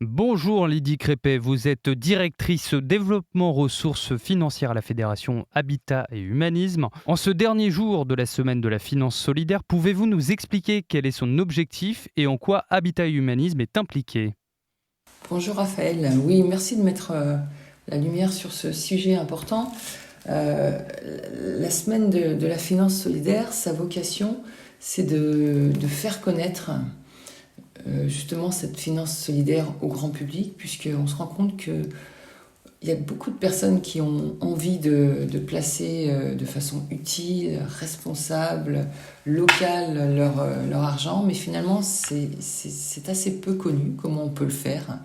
Bonjour Lydie Crépet, vous êtes directrice développement ressources financières à la Fédération Habitat et Humanisme. En ce dernier jour de la semaine de la finance solidaire, pouvez-vous nous expliquer quel est son objectif et en quoi Habitat et Humanisme est impliqué? Bonjour Raphaël, oui merci de mettre la lumière sur ce sujet important. Euh, la semaine de la finance solidaire, sa vocation c'est de faire connaître justement cette finance solidaire au grand public, puisqu'on se rend compte qu'il y a beaucoup de personnes qui ont envie de placer de façon utile, responsable, locale leur argent, mais finalement c'est assez peu connu comment on peut le faire.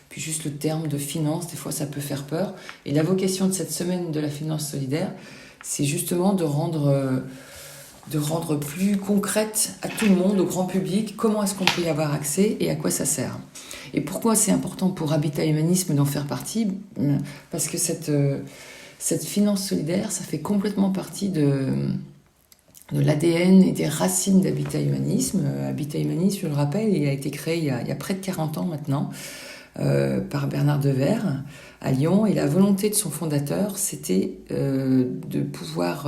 Puis juste le terme de finance, des fois ça peut faire peur. Et la vocation de cette semaine de la finance solidaire, c'est justement de rendre plus concrète à tout le monde, au grand public, comment est-ce qu'on peut y avoir accès et à quoi ça sert. Et pourquoi c'est important pour Habitat Humanisme d'en faire partie? Parce que cette finance solidaire, ça fait complètement partie de l'ADN et des racines d'Habitat Humanisme. Habitat Humanisme, je le rappelle, il a été créé il y a près de 40 ans maintenant par Bernard Devers à Lyon. Et la volonté de son fondateur, c'était de pouvoir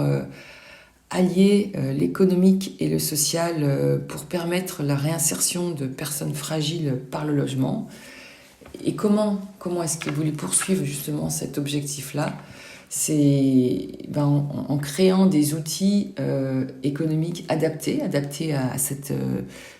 allier l'économique et le social pour permettre la réinsertion de personnes fragiles par le logement. Et comment est-ce qu'il voulait poursuivre justement cet objectif-là? C'est en créant des outils économiques adaptés à cette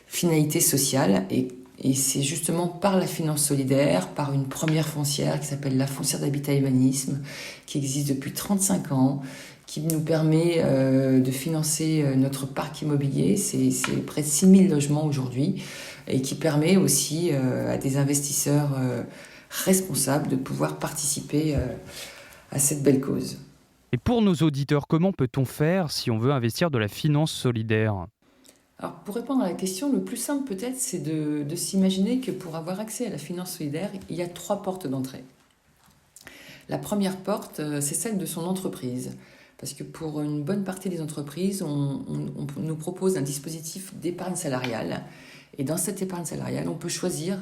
finalité sociale. Et c'est justement par la finance solidaire, par une première foncière qui s'appelle la foncière d'habitat humanisme, qui existe depuis 35 ans, qui nous permet de financer notre parc immobilier. C'est près de 6000 logements aujourd'hui, et qui permet aussi à des investisseurs responsables de pouvoir participer à cette belle cause. Et pour nos auditeurs, comment peut-on faire si on veut investir de la finance solidaire? Alors, pour répondre à la question, le plus simple peut-être, c'est de s'imaginer que pour avoir accès à la finance solidaire, il y a 3 portes d'entrée. La première porte, c'est celle de son entreprise. Parce que pour une bonne partie des entreprises, on nous propose un dispositif d'épargne salariale. Et dans cette épargne salariale, on peut choisir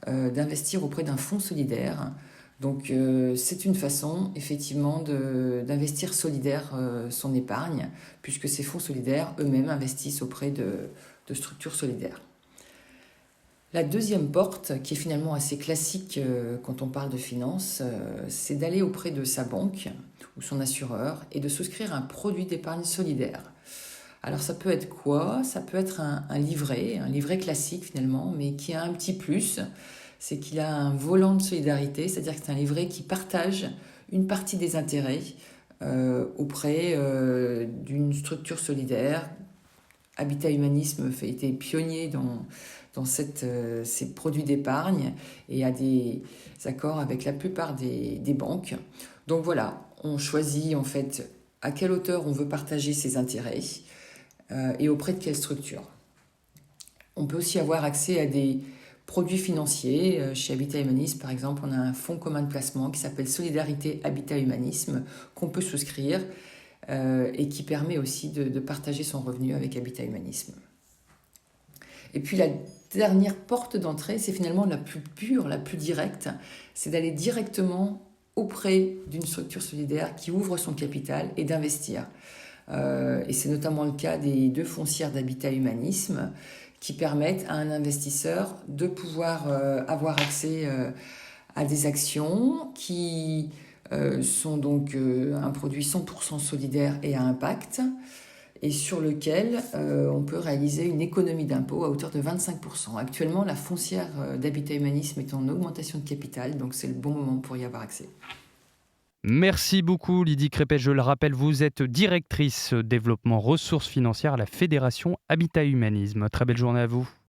d'investir auprès d'un fonds solidaire. Donc c'est une façon effectivement d'investir solidaire son épargne, puisque ces fonds solidaires eux-mêmes investissent auprès de structures solidaires. La deuxième porte, qui est finalement assez classique quand on parle de finance, c'est d'aller auprès de sa banque ou son assureur et de souscrire un produit d'épargne solidaire. Alors ça peut être quoi? Ça peut être un livret classique finalement, mais qui a un petit plus, c'est qu'il a un volant de solidarité, c'est-à-dire que c'est un livret qui partage une partie des intérêts auprès d'une structure solidaire. Habitat Humanisme a été pionnier dans ces produits d'épargne et a des accords avec la plupart des banques. Donc voilà, on choisit en fait à quelle hauteur on veut partager ses intérêts et auprès de quelle structure. On peut aussi avoir accès à des produits financiers. Chez Habitat Humanisme, par exemple, on a un fonds commun de placement qui s'appelle Solidarité Habitat Humanisme qu'on peut souscrire et qui permet aussi de partager son revenu avec Habitat Humanisme. Et puis la dernière porte d'entrée, c'est finalement la plus pure, la plus directe, c'est d'aller directement auprès d'une structure solidaire qui ouvre son capital et d'investir. Et c'est notamment le cas des 2 foncières d'Habitat Humanisme qui permettent à un investisseur de pouvoir avoir accès à des actions qui sont donc un produit 100% solidaire et à impact, et sur lequel on peut réaliser une économie d'impôt à hauteur de 25%. Actuellement, la foncière d'Habitat Humanisme est en augmentation de capital, donc c'est le bon moment pour y avoir accès. Merci beaucoup Lydie Crépet, je le rappelle, vous êtes directrice développement ressources financières à la Fédération Habitat et Humanisme. Très belle journée à vous.